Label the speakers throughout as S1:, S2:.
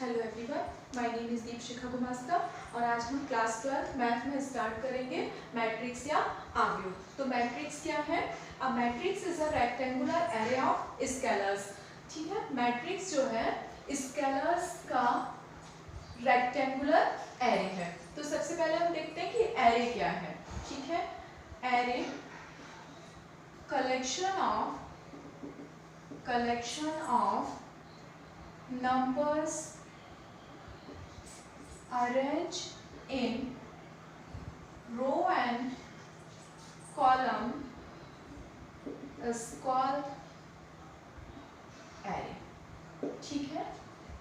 S1: Hello everyone, my name is Deepshikha Gumasta और आज हम क्लास 12 मैथ में स्टार्ट करेंगे मैट्रिक्स या आव्यूह। तो मैट्रिक्स क्या है? A matrix is a rectangular array of scalars. ठीक है, मैट्रिक्स जो है स्केलर्स का रेक्टेंगुलर एरे है। तो सबसे पहले हम देखते हैं कि एरे क्या है। ठीक है, array collection of numbers arranged in row and column is called array। ठीक है,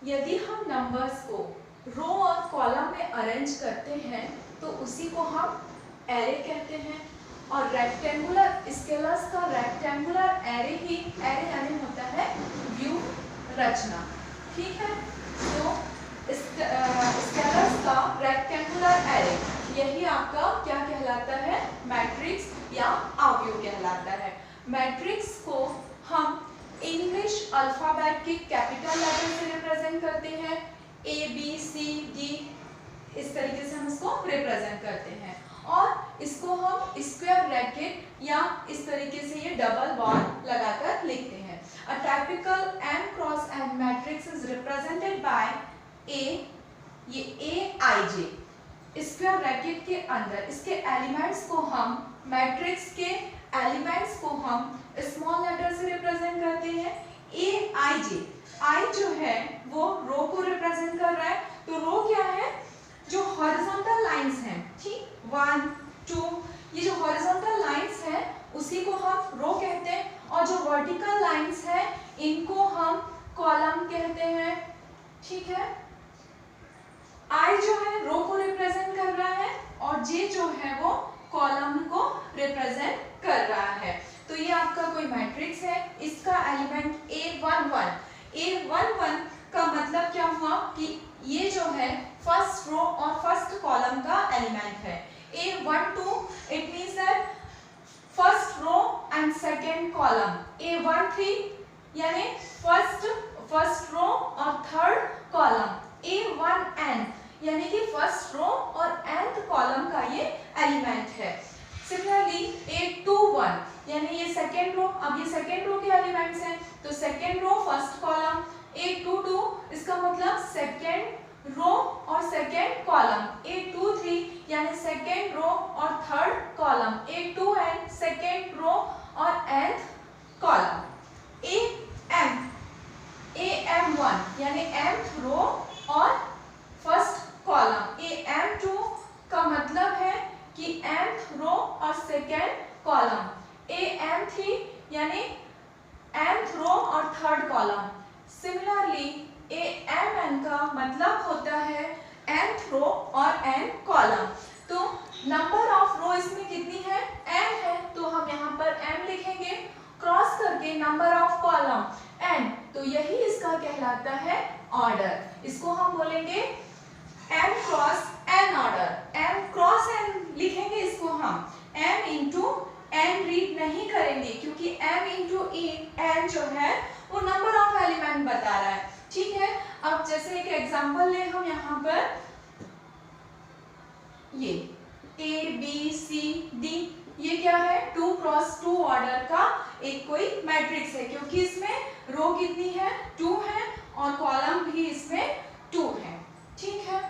S1: यदि हम नंबर्स को रो और कॉलम में अरेंज करते हैं तो उसी को हम एरे कहते हैं। और रेक्टेंगुलर स्केलर्स का रेक्टेंगुलर एरे ही एरे यानी होता है व्यूह रचना। ठीक है, तो स्केलर्स का रेक्टेंगुलर एरे यही आपका क्या कहलाता है? मैट्रिक्स या आव्यूह कहलाता है। मैट्रिक्स को हम इंग्लिश अल्फाबेट के कैपिटल लेटर से रिप्रेजेंट करते हैं। ए बी सी डी इस तरीके से हम इसको रिप्रेजेंट करते हैं और इसको हम स्क्वायर ब्रैकेट या इस तरीके से ये डबल बार लगाकर लिखते हैं। A typical n cross n matrix is represented by A, ये Aij स्क्वायर ब्रैकेट के अंदर इसके एलिमेंट्स को हम मैट्रिक्स के एलिमेंट्स को हम स्मॉल लेटर से रिप्रेजेंट करते हैं। Aij, I जो है वो रो को रिप्रेजेंट कर रहा है। तो रो क्या है? जो हॉरिजॉन्टल लाइंस हैं, ठीक, 1 2, ये जो हॉरिजॉन्टल लाइंस हैं उसी को हम रो कहते हैं और जो वर्टिकल लाइंस हैं इनको हम कॉलम कहते हैं। ठीक है, आई जो है रो को रिप्रेजेंट कर रहा है और जे जो है वो कॉलम को रिप्रेजेंट कर रहा है। तो ये आपका कोई मैट्रिक्स है, इसका एलिमेंट A11 का मतलब क्या हुआ कि ये जो है फर्स्ट रो और फर्स्ट कॉलम का एलिमेंट है। A12 it means that first row and second column. A13 यानी फर्स्ट रो और थर्ड कॉलम। A1n यानी कि फर्स्ट रो और nth कॉलम का ये एलिमेंट है। सिमिलरली A21 यानी ये सेकेंड रो, अब ये सेकेंड रो के एलिमेंट्स हैं तो second row first column. A22 इसका मतलब सेकेंड रो और सेकेंड कॉलम। A23 यानी सेकेंड रो और third column. A2n second row और nth कॉलम। AM1 यानी nth रो और फर्स्ट कॉलम। AM2 का मतलब है कि nth रो और सेकेंड कॉलम। AM3 यानी nth रो और थर्ड कॉलम। सिमिलरली AMN का मतलब होता है nth रो और n कॉलम। तो नंबर ऑफ रो इसमें कितनी है? n है, तो हम यहाँ पर m लिखेंगे क्रॉस करके नंबर ऑफ कॉलम n, तो यही इसका कहलाता है ऑर्डर। इसको हम बोलेंगे m cross n order. m cross n लिखेंगे इसको हम m इंटू n रीड नहीं करेंगे क्योंकि m इंटू n जो है वो नंबर ऑफ एलिमेंट बता रहा है। ठीक है, अब जैसे एक एग्जांपल ले हम यहाँ पर, ये A B C D ये क्या है? 2 क्रॉस 2 ऑर्डर का एक कोई मैट्रिक्स है क्योंकि इसमें रो कितनी है? 2 है और कॉलम भी इसमें 2 है। ठीक है,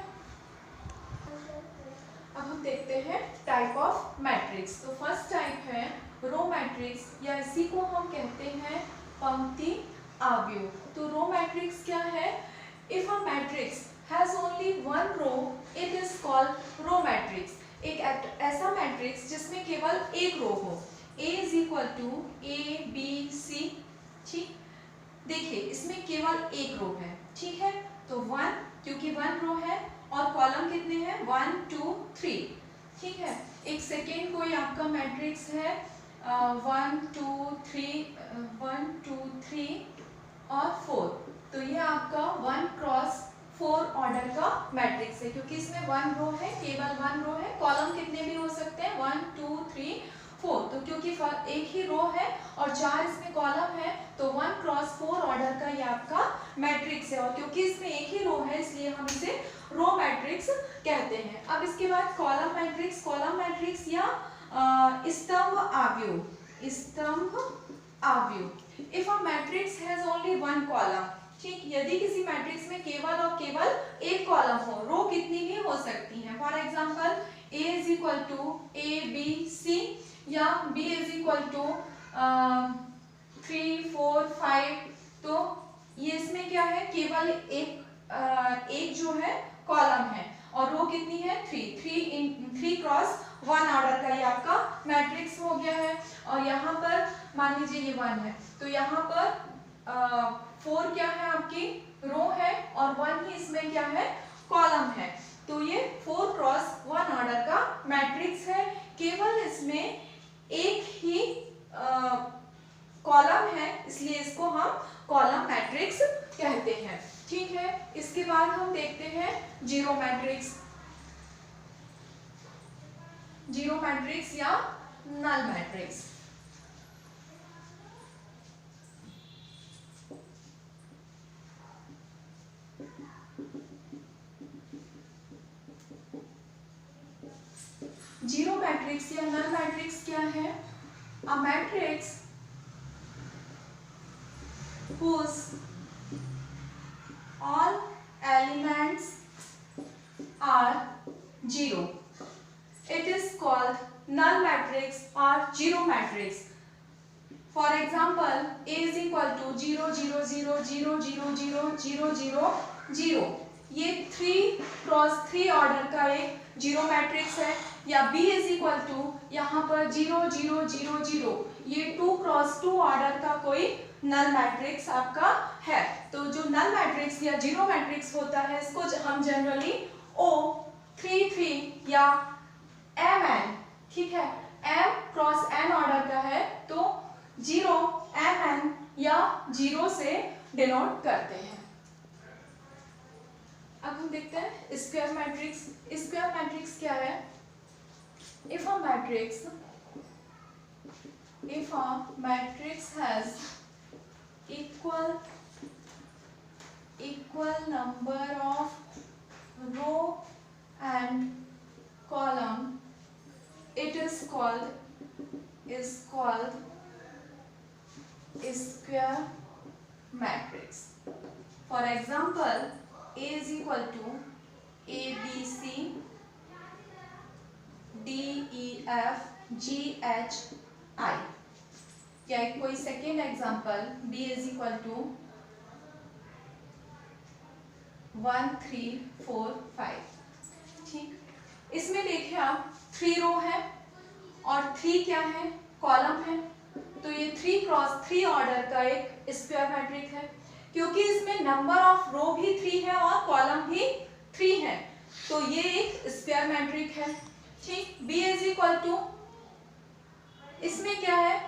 S1: अब हम देखते हैं टाइप ऑफ मैट्रिक्स। तो फर्स्ट टाइप है रो मैट्रिक्स या इसी को हम कहते हैं पंक्ति आव्यूह। तो रो मैट्रिक्स क्या है? If a matrix has only one row it is called row matrix. एक ऐसा मैट्रिक्स जिसमें केवल एक रो हो। A is equal to A B C। ठीक, देखिए इसमें केवल एक रो है। ठीक है, तो 1 क्योंकि 1 रो है और कॉलम कितने हैं? 1 2 3। ठीक है, एक सेकेंड कोई आपका मैट्रिक्स है 1 2 3 और 4, तो ये आपका 1 क्रॉस 4 ऑर्डर का मैट्रिक्स है क्योंकि इसमें 1 रो है, केवल 1 रो है। कॉलम कितने भी हो सकते हैं? 1 2 3 4, तो क्योंकि एक ही रो है और 4 इसमें कॉलम है तो 1 क्रॉस 4 ऑर्डर का ये आपका मैट्रिक्स है, और क्योंकि इसमें एक ही रो है इसलिए हम इसे रो मैट्रिक्स कहते हैं। अब इसके बाद कॉलम मैट्रिक्स या स्तंभ आव्यूह। If a matrix has only one column, ठीक, यदि किसी मैट्रिक्स में केवल और केवल एक कॉलम हो, रो कितनी भी हो सकती हैं, for example A is equal to A B C या B इज इक्वल टू 3 4 5, तो ये इसमें क्या है, केवल एक जो है कॉलम है और रो कितनी है 3 क्रॉस 1 ऑर्डर का ये आपका मैट्रिक्स हो गया है। और यहाँ पर मान लीजिए ये 1 है तो यहाँ पर 4 क्या है आपकी रो है और 1 ही इसमें क्या है कॉलम है, तो ये 4 क्रॉस 1 ऑर्डर का मैट्रिक्स है। केवल इसमें एक ही कॉलम है इसलिए इसको हम कॉलम मैट्रिक्स कहते हैं, ठीक है। इसके बाद हम देखते हैं जीरो मैट्रिक्स या नल मैट्रिक्स। जीरो मैट्रिक्स या नल मैट्रिक्स क्या है? A matrix whose all elements are zero, it is called null matrix or zero matrix. For example, A is equal to 0 0 0 0 0 0 0 0 0, ये 3 क्रॉस 3 ऑर्डर का एक zero matrix है। या B is equal to यहाँ पर 0 0 0 0, ये 2 क्रॉस 2 ऑर्डर का कोई नल मैट्रिक्स आपका है। तो जो नल मैट्रिक्स या जीरो मैट्रिक्स होता है इसको हम जनरली O3 या Mn, ठीक है, M क्रॉस n ऑर्डर का है तो 0 Mn या 0 से डिनोट करते हैं। अब हम देखते हैं स्क्वायर मैट्रिक्स। स्क्वायर मैट्रिक्स क्या है? If a matrix has equal number of row and column, it is called square matrix. For example, A is equal to A B C D E F G H I, या कोई second example B is equal to 1 3 4 5, ठीक। इसमें देखिए आप 3 रो है और 3 क्या है कॉलम है, तो ये 3 क्रॉस 3 ऑर्डर का एक स्क्वायर मैट्रिक्स है। क्योंकि इसमें नंबर ऑफ रो भी 3 है और कॉलम भी 3 है तो ये एक स्क्वायर मैट्रिक्स है, ठीक। B इज इक्वल टू, इसमें क्या है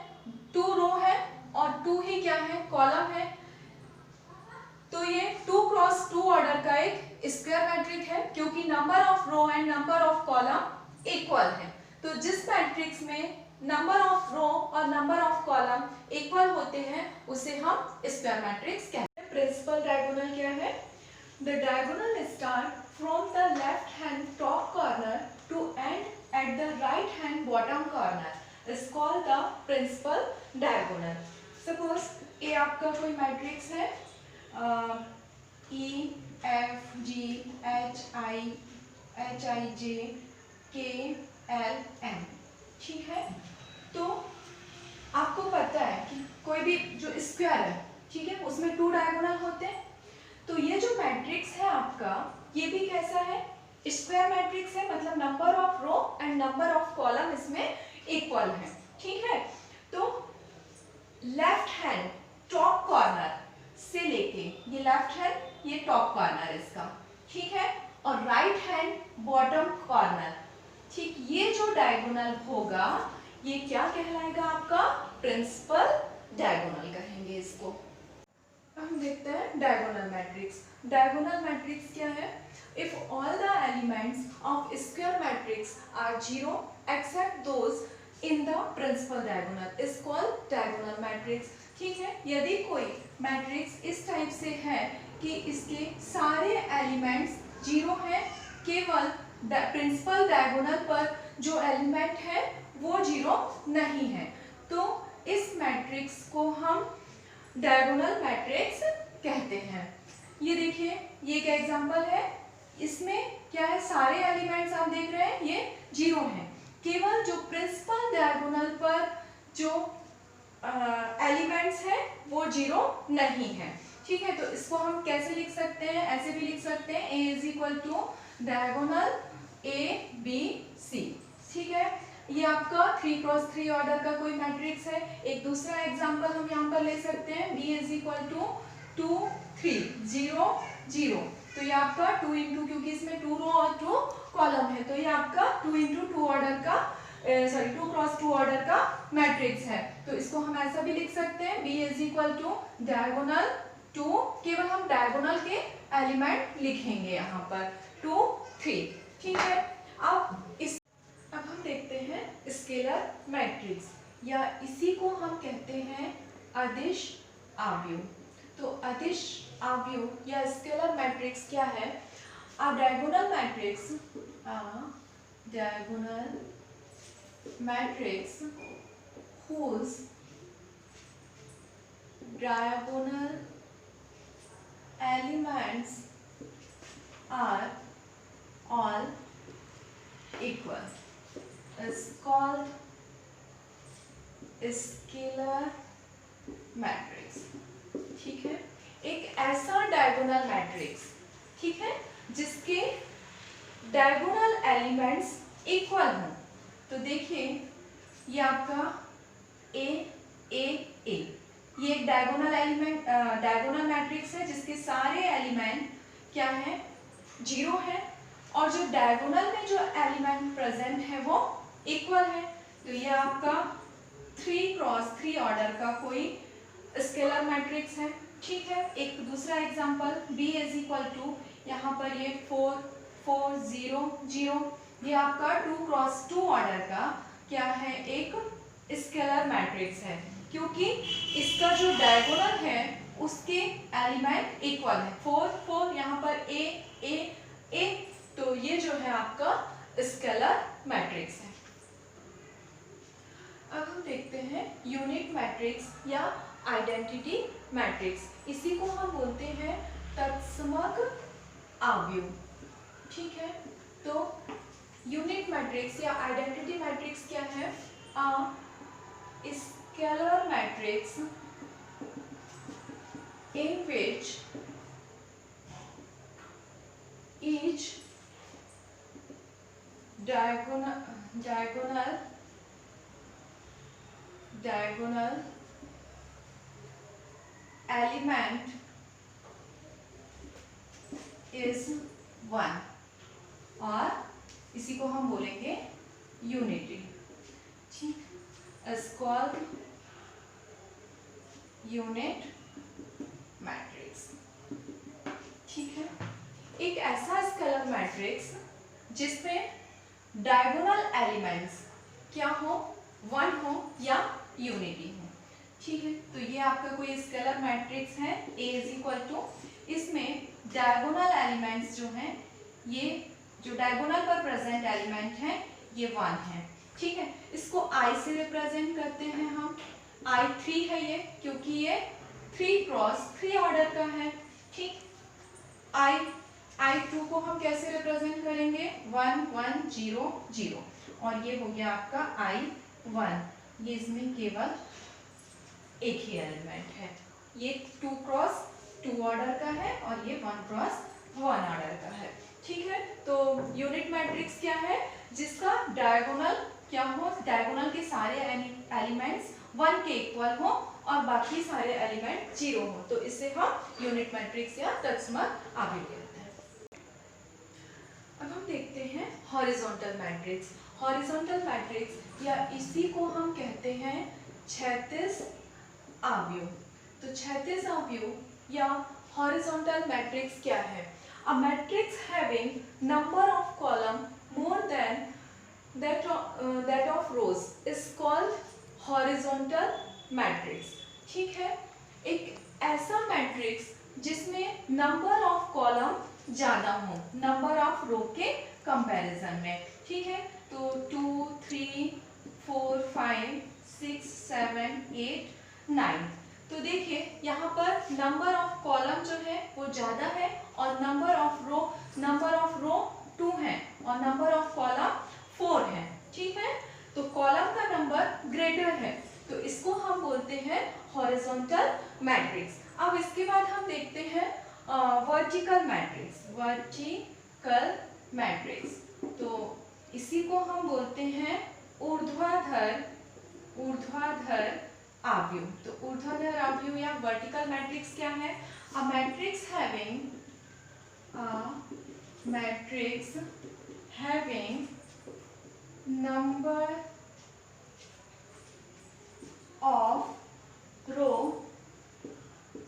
S1: 2 रो है और 2 ही क्या है कॉलम है, तो ये 2 क्रॉस 2 ऑर्डर का एक स्क्वायर मैट्रिक्स है क्योंकि number of row and number of column equal है। तो जिस मैट्रिक्स में नंबर ऑफ रो और नंबर ऑफ कॉलम इक्वल होते हैं उसे हम स्क्वायर मैट्रिक्स कहते हैं। प्रिंसिपल डायगोनल क्या है? The diagonal start from the left hand top corner to end at the right hand bottom corner is called the principal diagonal. Suppose ये आपका कोई मैट्रिक्स है E F G H I J K L M, ठीक है। तो आपको पता है कि कोई भी जो स्क्वायर है, ठीक है, उसमें 2 डायगोनल होते हैं, तो ये जो मैट्रिक्स है आपका ये भी कैसा है स्क्वायर मैट्रिक्स है, मतलब number of row and number of column इसमें इक्वल है, ठीक है। तो लेफ्ट हैंड टॉप कॉर्नर से लेके ये लेफ्ट हैंड ये टॉप कॉर्नर इसका, ठीक है, और राइट हैंड बॉटम कॉर्नर, ठीक, ये जो डायगोनल होगा ये क्या कहलाएगा आपका प्रिंसिपल डायगोनल कहेंगे इसको। हम देखते हैं डायगोनल मैट्रिक्स। डायगोनल मैट्रिक्स क्या है? If all the elements of square matrix are zero except those in the principal diagonal is called diagonal matrix. ठीक है, यदि कोई मैट्रिक्स इस टाइप से है कि इसके सारे एलिमेंट्स जीरो हैं, केवल प्रिंसिपल डायगोनल पर जो एलिमेंट है वो जीरो नहीं है, तो इस मैट्रिक्स को हम डायगोनल मैट्रिक्स कहते हैं। ये देखिए, ये एक एग्जांपल है, इसमें क्या है, सारे एलिमेंट्स आप देख रहे हैं ये जीरो हैं, केवल जो प्रिंसिपल डायगोनल पर जो एलिमेंट्स हैं वो जीरो नहीं है। ठीक है, तो इसको हम कैसे लिख सकते हैं, ऐसे भी लिख सकते हैं, A is equal to diagonal ABC। ठीक है, ये आपका 3x3 ऑर्डर का कोई मैट्रिक्स है। एक दूसरा एग्जांपल हम यहाँ पर ले सकते हैं, B इज इक्वल टू 2 3 0 0। तो ये आपका 2 इंटू, क्योंकि इसमें 2 रो और 2 कॉलम है, तो ये आपका 2 इंटू 2 ऑर्डर का 2x2 ऑर्डर का मैट्रिक्स है। तो इसको हम ऐसा भी लिख सकते हैं, B is equal to diagonal 2, केवल हम डायगोनल के एलिमेंट लिखेंगे यहाँ पर 2 3। ठीक है, अब हम देखते हैं स्केलर मैट्रिक्स, या इसी को हम कहते हैं अदिश आव्यूह। तो अदिश आव्यूह या स्केलर मैट्रिक्स क्या है? A diagonal matrix whose diagonal elements are all equal is called scalar matrix. ठीक है, एक ऐसा डायगोनल मैट्रिक्स, ठीक है, जिसके डायगोनल एलिमेंट्स इक्वल हों। तो देखिए, ये आपका A A A, ये एक डायगोनल मैट्रिक्स है जिसके सारे एलिमेंट क्या है, जीरो है, और जो डायगोनल में जो एलिमेंट प्रेजेंट है वो इक्वल है। तो ये आपका 3x3 ऑर्डर का कोई स्केलर मैट्रिक्स है। ठीक है, एक दूसरा example, B is equal to, यहाँ पर ये 4 4 0 0, ये आपका 2x2 ऑर्डर का क्या है, एक स्केलर मैट्रिक्स है, क्योंकि इसका जो डायगोनल है उसके एलिमेंट इक्वल है, 4 4, यहाँ पर A A A, तो ये जो है आपका स्केलर मैट्रिक्स है। अब हम देखते हैं यूनिट मैट्रिक्स या आइडेंटिटी मैट्रिक्स, इसी को हम बोलते हैं तत्समक आव्यूह। ठीक है, तो यूनिट मैट्रिक्स या आइडेंटिटी मैट्रिक्स क्या है? Scalar matrix in which each diagonal element is one, और इसी को हम बोलेंगे यूनिटी। ठीक, is called यूनिट मैट्रिक्स। ठीक है, एक ऐसा स्केलर मैट्रिक्स जिसमें डायगोनल एलिमेंट्स क्या हो, वन हो या यूनिटी हो। ठीक है, तो ये आपका कोई स्केलर मैट्रिक्स है, A इज इक्वल टू, इसमें डायगोनल एलिमेंट्स जो हैं, ये जो डायगोनल पर प्रेजेंट एलिमेंट हैं ये 1 है। ठीक है, इसको I से रिप्रेजेंट करते हैं हम, I3 है ये, क्योंकि ये 3x3 ऑर्डर का है। ठीक, I2 को हम कैसे रिप्रेजेंट करेंगे, 1 1 0 0, और ये हो गया आपका I1, ये इसमें केवल एक ही एलिमेंट है, ये 2x2 ऑर्डर का है और ये 1x1 ऑर्डर का है। ठीक है, तो यूनिट मैट्रिक्स क्या है, जिसका डायगोनल क्या हो, डायगोनल के सारे एलिमेंट्स 1 के इक्वल हो और बाकी सारे एलिमेंट 0 हो, तो इसे हम यूनिट मैट्रिक्स या तत्समक आव्यूह कहते हैं। अब हम देखते हैं हॉरिजॉन्टल मैट्रिक्स। हॉरिजॉन्टल मैट्रिक्स या इसी को हम कहते हैं क्षैतिज आव्यूह। तो क्षैतिज आव्यूह या हॉरिजॉन्टल मैट्रिक्स क्या है? A matrix having number of column more than that of rows is called horizontal matrix। ठीक है, एक ऐसा मैट्रिक्स जिसमें नंबर ऑफ कॉलम ज्यादा हो नंबर ऑफ रो के कंपैरिजन में। ठीक है, तो 2 3 4 5 6 7 8 9। तो देखिए यहाँ पर नंबर ऑफ कॉलम जो है वो ज्यादा है और नंबर ऑफ रो 2 है और नंबर ऑफ कॉलम 4 है। ठीक है, तो कॉलम का नंबर ग्रेटर है तो इसको हम बोलते हैं हॉरिजॉन्टल मैट्रिक्स। अब इसके बाद हम देखते हैं वर्टिकल मैट्रिक्स। तो इसी को हम बोलते हैं ऊर्ध्वाधर आव्यूह। तो ऊर्ध्वाधर आव्यूह या वर्टिकल मैट्रिक्स क्या है? A matrix having number of row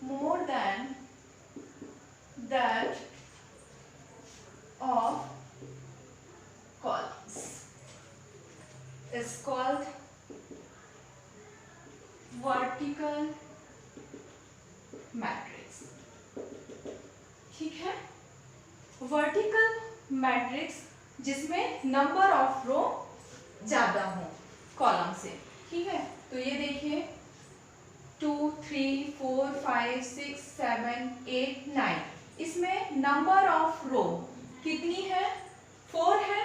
S1: more than that of columns is called vertical matrix। ठीक है, वर्टिकल मैट्रिक्स जिसमें नंबर ऑफ रो ज्यादा हो कॉलम से। ठीक है, तो ये देखिए 2 3 4 5 6 7 8 9, इसमें नंबर ऑफ रो कितनी है? 4 है,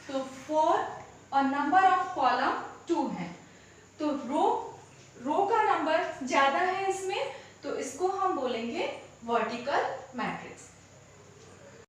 S1: तो 4 और नंबर ऑफ कॉलम 2 है, तो रो का नंबर ज्यादा है इसमें, तो इसको हम बोलेंगे वर्टिकल मैट्रिक्स।